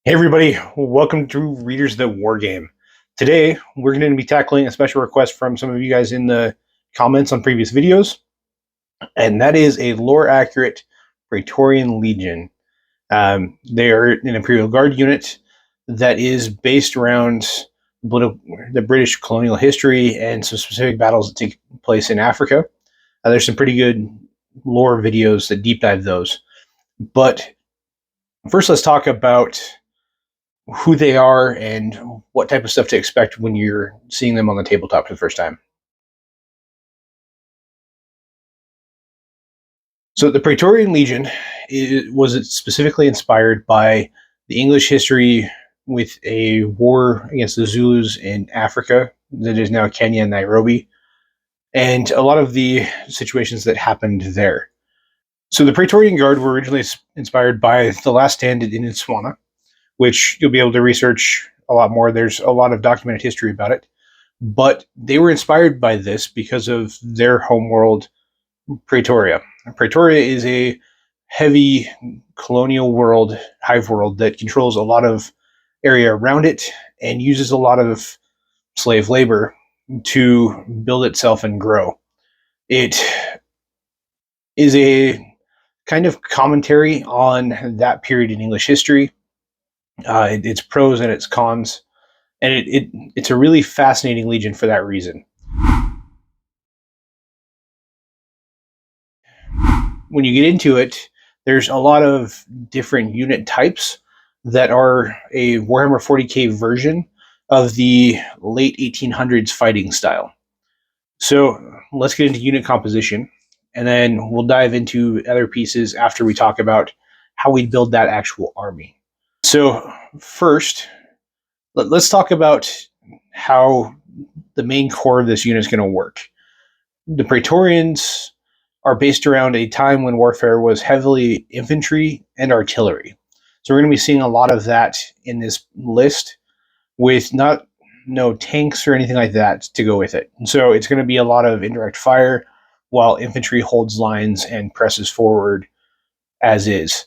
Hey everybody, welcome to Readers the War Game. Today, we're going to be tackling a special request from some of you guys in the comments on previous videos, and that is a lore-accurate Praetorian Legion. They are an Imperial Guard unit that is based around the British colonial history and some specific battles that take place in Africa. There's some pretty good lore videos that deep dive those. But first, let's talk about who they are and what type of stuff to expect when you're seeing them on the tabletop for the first time. So the Praetorian Legion was specifically inspired by the English history with a war against the Zulus in Africa that is now Kenya and Nairobi, and a lot of the situations that happened there. So the Praetorian Guard were originally inspired by the last stand in Botswana, which you'll be able to research a lot more. There's a lot of documented history about it. But they were inspired by this because of their homeworld, Praetoria. Praetoria is a heavy colonial world, hive world, that controls a lot of area around it and uses a lot of slave labor to build itself and grow. It is a kind of commentary on that period in English history. Its pros and its cons, and it's a really fascinating legion for that reason. When you get into it, there's a lot of different unit types that are a Warhammer 40K version of the late 1800s fighting style. So let's get into unit composition, and then we'll dive into other pieces after we talk about how we build that actual army. So first, let's talk about how the main core of this unit is going to work. The Praetorians are based around a time when warfare was heavily infantry and artillery. So we're going to be seeing a lot of that in this list, with no tanks or anything like that to go with it. And so it's going to be a lot of indirect fire while infantry holds lines and presses forward as is.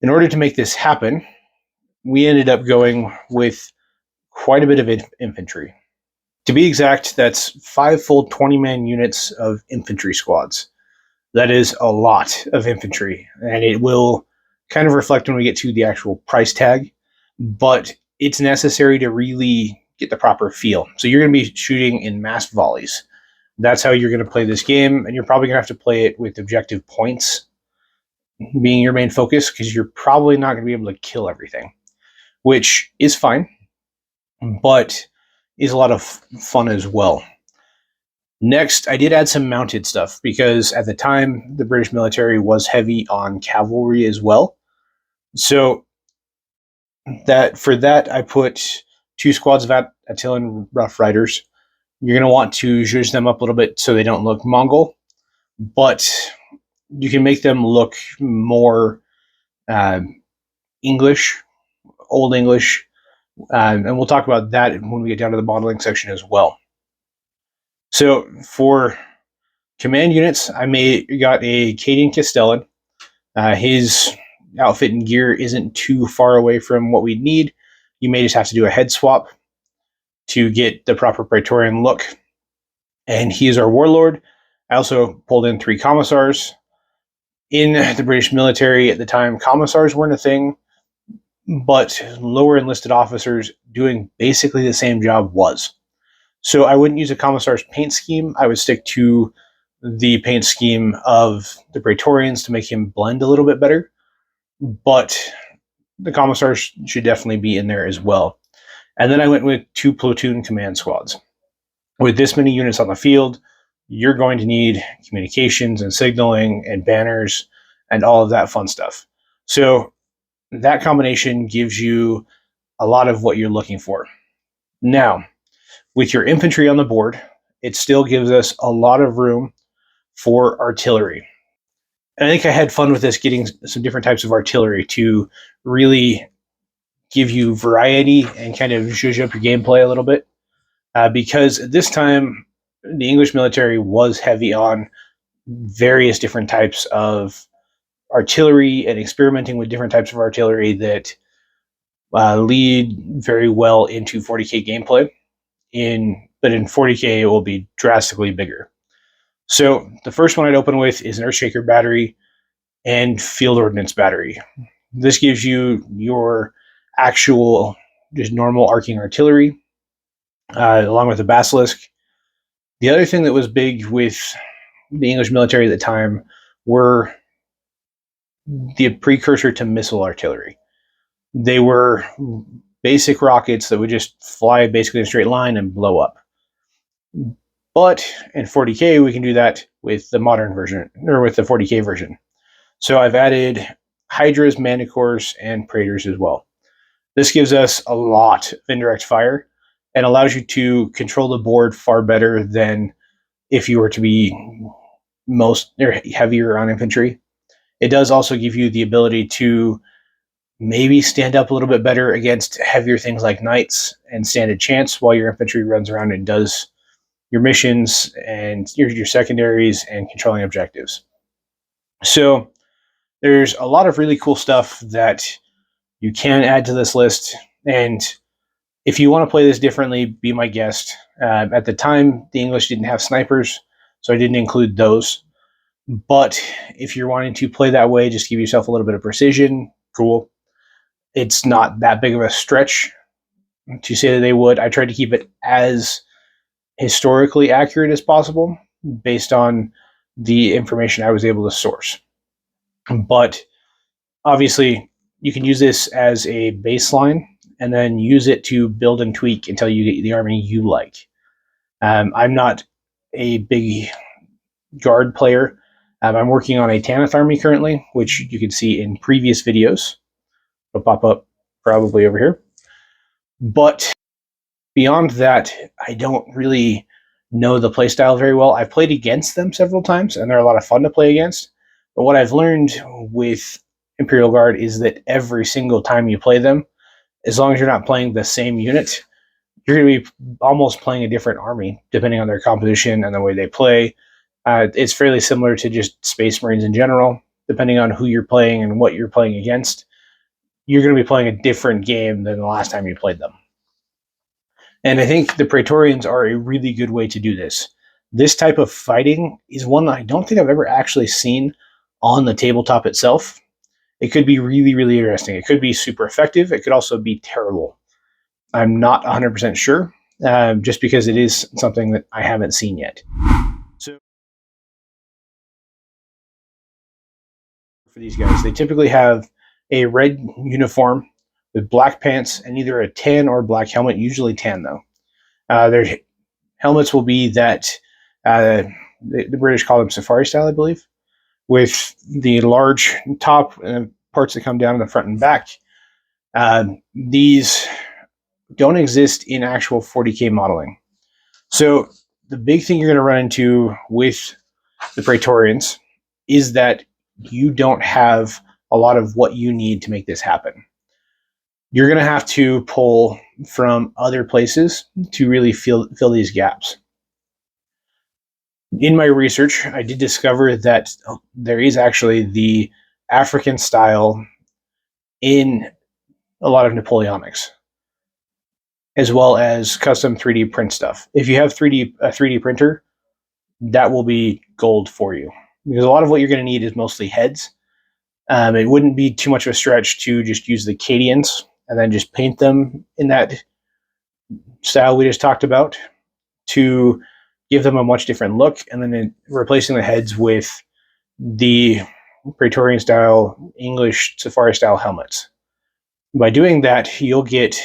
In order to make this happen, we ended up going with quite a bit of infantry. To be exact, that's 5 full 20-man units of infantry squads. That is a lot of infantry, and it will kind of reflect when we get to the actual price tag, but it's necessary to really get the proper feel. So you're going to be shooting in mass volleys. That's how you're going to play this game, and you're probably going to have to play it with objective points being your main focus, because you're probably not going to be able to kill everything, which is fine, but is a lot of fun as well. Next, I did add some mounted stuff, because at the time, the British military was heavy on cavalry as well. So for that, I put 2 squads of Attilan Rough Riders. You're going to want to zhuzh them up a little bit so they don't look Mongol, but you can make them look more English, Old English, and we'll talk about that when we get down to the modeling section as well. So for command units, I got a Cadian Castellan. His outfit and gear isn't too far away from what we need. You may just have to do a head swap to get the proper Praetorian look. And he is our warlord. I also pulled in 3 commissars. In the British military at the time, commissars weren't a thing, but lower enlisted officers doing basically the same job was. So I wouldn't use a commissar's paint scheme. I would stick to the paint scheme of the Praetorians to make him blend a little bit better. But the commissars should definitely be in there as well. And then I went with 2 platoon command squads. With this many units on the field, you're going to need communications and signaling and banners and all of that fun stuff. So that combination gives you a lot of what you're looking for. Now, with your infantry on the board, it still gives us a lot of room for artillery. And I think I had fun with this, getting some different types of artillery to really give you variety and kind of zhuzh up your gameplay a little bit. Because at this time, the English military was heavy on various different types of artillery and experimenting with different types of artillery that lead very well into 40k gameplay. But in 40k, it will be drastically bigger. So the first one I'd open with is an Earthshaker battery and Field Ordnance battery. This gives you your actual, just normal arcing artillery, along with the Basilisk. The other thing that was big with the English military at the time were the precursor to missile artillery. They were basic rockets that would just fly basically in a straight line and blow up. But in 40k, we can do that with the modern version, or with the 40k version. So I've added Hydras, Manticores, and Praetors as well. This gives us a lot of indirect fire and allows you to control the board far better than if you were to be heavier on infantry. It does also give you the ability to maybe stand up a little bit better against heavier things like knights and stand a chance while your infantry runs around and does your missions and your secondaries and controlling objectives. So there's a lot of really cool stuff that you can add to this list. And if you want to play this differently, be my guest. At the time, the English didn't have snipers, so I didn't include those. But if you're wanting to play that way, just give yourself a little bit of precision. Cool. It's not that big of a stretch to say that they would. I tried to keep it as historically accurate as possible based on the information I was able to source. But obviously, you can use this as a baseline and then use it to build and tweak until you get the army you like. I'm not a big guard player. I'm working on a Tanith army currently, which you can see in previous videos. It'll pop up probably over here. But beyond that, I don't really know the playstyle very well. I've played against them several times, and they're a lot of fun to play against. But what I've learned with Imperial Guard is that every single time you play them, as long as you're not playing the same unit, you're going to be almost playing a different army, depending on their composition and the way they play. It's fairly similar to just Space Marines in general. Depending on who you're playing and what you're playing against, you're going to be playing a different game than the last time you played them. And I think the Praetorians are a really good way to do this. This type of fighting is one that I don't think I've ever actually seen on the tabletop itself. It could be really, really interesting. It could be super effective. It could also be terrible. I'm not 100% sure, just because it is something that I haven't seen yet. So for these guys, they typically have a red uniform with black pants and either a tan or black helmet, usually tan though. Their helmets will be that, the British call them safari style, I believe, with the large top and parts that come down in the front and back. These don't exist in actual 40k modeling. So the big thing you're going to run into with the Praetorians is that you don't have a lot of what you need to make this happen. You're going to have to pull from other places to really fill these gaps. In my research, I did discover that there is actually the African style in a lot of Napoleonics, as well as custom 3D print stuff. If you have a 3D printer, that will be gold for you, because a lot of what you're going to need is mostly heads. It wouldn't be too much of a stretch to just use the Cadians and then just paint them in that style we just talked about to give them a much different look, and then replacing the heads with the Praetorian style, English safari style helmets. By doing that, you'll get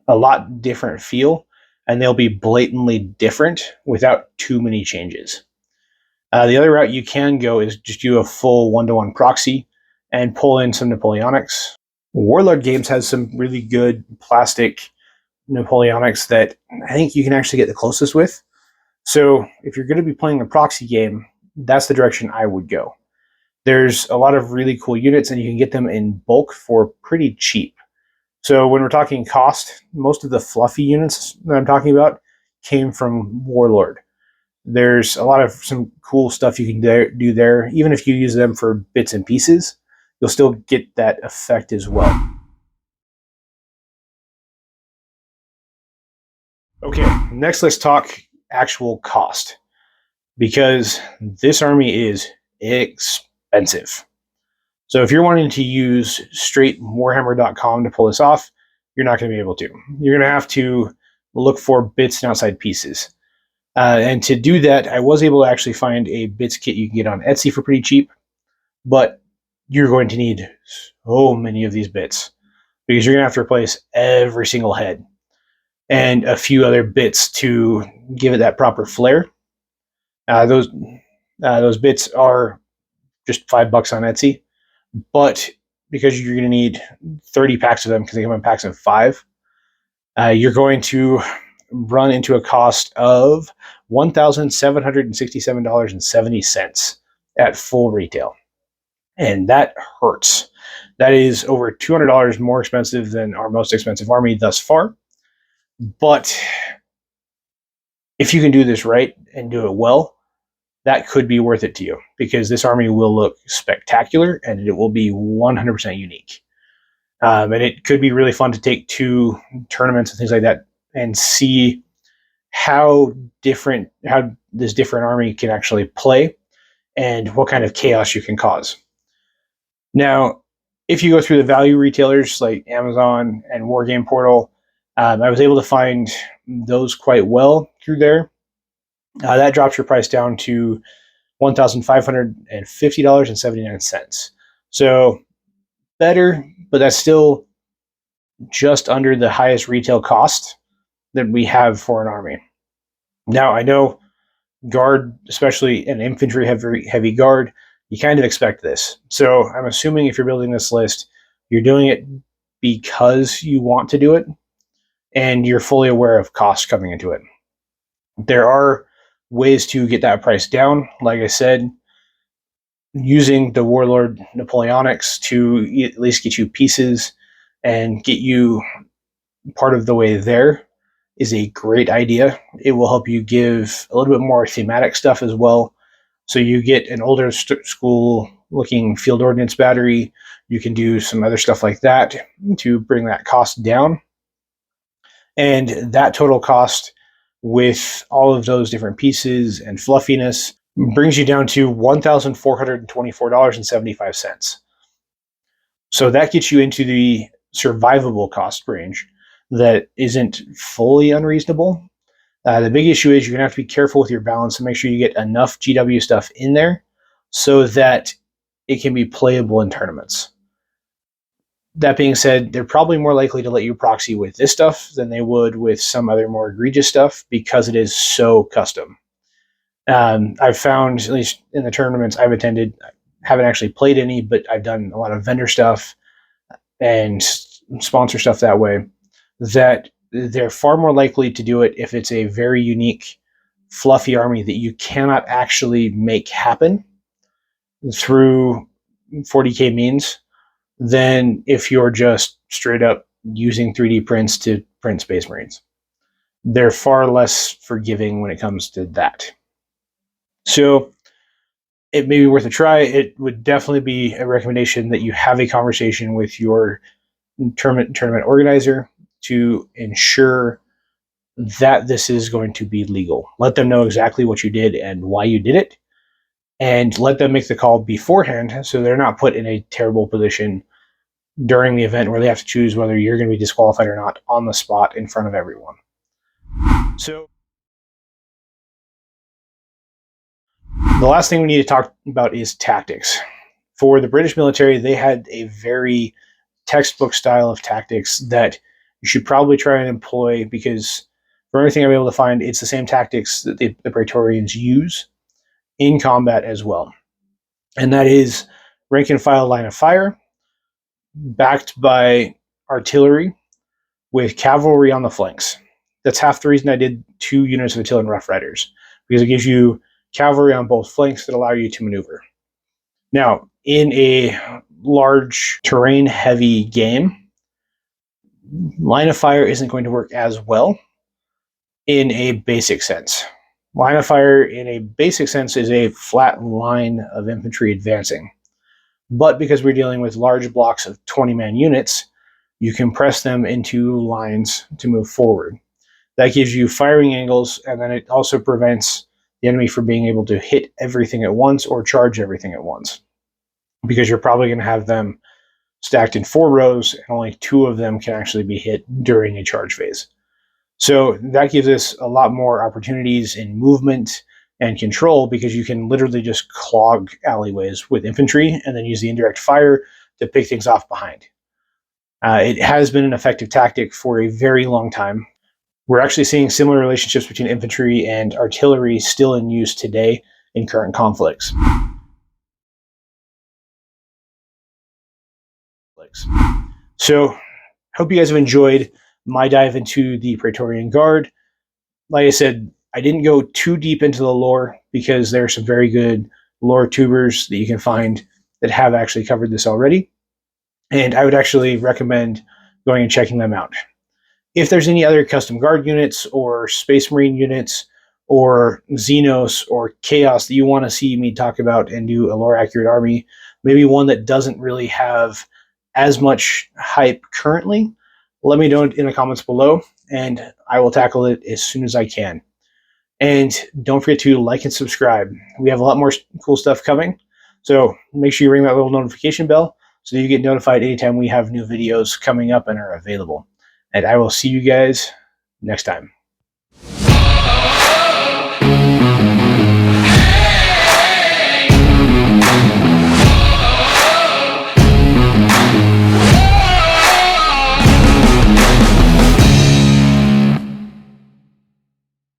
a lot different feel, and they'll be blatantly different without too many changes. The other route you can go is just do a full one-to-one proxy and pull in some Napoleonics. Warlord Games has some really good plastic Napoleonics that I think you can actually get the closest with. So if you're going to be playing a proxy game, that's the direction I would go. There's a lot of really cool units, and you can get them in bulk for pretty cheap. So when we're talking cost, most of the fluffy units that I'm talking about came from Warlord. There's a lot of some cool stuff you can do there. Even if you use them for bits and pieces, you'll still get that effect as well. Okay, next let's talk actual cost, because this army is expensive. So if you're wanting to use straight Warhammer.com to pull this off, you're not going to be able to. You're going to have to look for bits and outside pieces. And to do that, I was able to actually find a bits kit you can get on Etsy for pretty cheap, but you're going to need so many of these bits because you're going to have to replace every single head and a few other bits to give it that proper flair. Those bits are just $5 on Etsy, but because you're going to need 30 packs of them because they come in packs of 5, you're going to run into a cost of $1,767.70 at full retail. And that hurts. That is over $200 more expensive than our most expensive army thus far. But if you can do this right and do it well, that could be worth it to you because this army will look spectacular and it will be 100% unique. And it could be really fun to take to tournaments and things like that and see how this different army can actually play and what kind of chaos you can cause. Now, if you go through the value retailers like Amazon and Wargame Portal, I was able to find those quite well through there. That drops your price down to $1,550.79. So better, but that's still just under the highest retail cost that we have for an army. Now, I know Guard, especially an infantry heavy Guard, you kind of expect this. So I'm assuming if you're building this list, you're doing it because you want to do it, and you're fully aware of costs coming into it. There are ways to get that price down. Like I said, using the Warlord Napoleonics to at least get you pieces and get you part of the way there is a great idea. It will help you give a little bit more thematic stuff as well. So you get an older school looking field ordnance battery. You can do some other stuff like that to bring that cost down. And that total cost with all of those different pieces and fluffiness brings you down to $1,424.75. So that gets you into the survivable cost range that isn't fully unreasonable. The big issue is you're going to have to be careful with your balance and make sure you get enough GW stuff in there so that it can be playable in tournaments. That being said, they're probably more likely to let you proxy with this stuff than they would with some other more egregious stuff because it is so custom. I've found, at least in the tournaments I've attended, I haven't actually played any, but I've done a lot of vendor stuff and sponsor stuff that way, that they're far more likely to do it if it's a very unique, fluffy army that you cannot actually make happen through 40K means than if you're just straight up using 3D prints to print Space Marines. They're far less forgiving when it comes to that. So it may be worth a try. It would definitely be a recommendation that you have a conversation with your tournament organizer to ensure that this is going to be legal. Let them know exactly what you did and why you did it, and let them make the call beforehand so they're not put in a terrible position during the event where they have to choose whether you're going to be disqualified or not on the spot in front of everyone. So the last thing we need to talk about is tactics. For the British military, they had a very textbook style of tactics that you should probably try and employ because for everything I'm able to find, it's the same tactics that the Praetorians use in combat as well. And that is rank and file line of fire, backed by artillery with cavalry on the flanks. That's half the reason I did 2 units of artillery and Rough Riders, because it gives you cavalry on both flanks that allow you to maneuver. Now, in a large terrain-heavy game, line of fire isn't going to work as well in a basic sense. Line of fire in a basic sense is a flat line of infantry advancing. But because we're dealing with large blocks of 20-man units, you can press them into lines to move forward. That gives you firing angles, and then it also prevents the enemy from being able to hit everything at once or charge everything at once, because you're probably going to have them stacked in 4 rows, and only 2 of them can actually be hit during a charge phase. So that gives us a lot more opportunities in movement and control, because you can literally just clog alleyways with infantry and then use the indirect fire to pick things off behind. It has been an effective tactic for a very long time. We're actually seeing similar relationships between infantry and artillery still in use today in current conflicts. So, hope you guys have enjoyed my dive into the Praetorian Guard. Like I said, I didn't go too deep into the lore because there are some very good lore tubers that you can find that have actually covered this already. And I would actually recommend going and checking them out. If there's any other custom guard units or Space Marine units or Xenos or Chaos that you want to see me talk about and do a lore accurate army, maybe one that doesn't really have as much hype currently, let me know in the comments below, and I will tackle it as soon as I can. And don't forget to like and subscribe. We have a lot more cool stuff coming, so make sure you ring that little notification bell so that you get notified anytime we have new videos coming up and are available. And I will see you guys next time.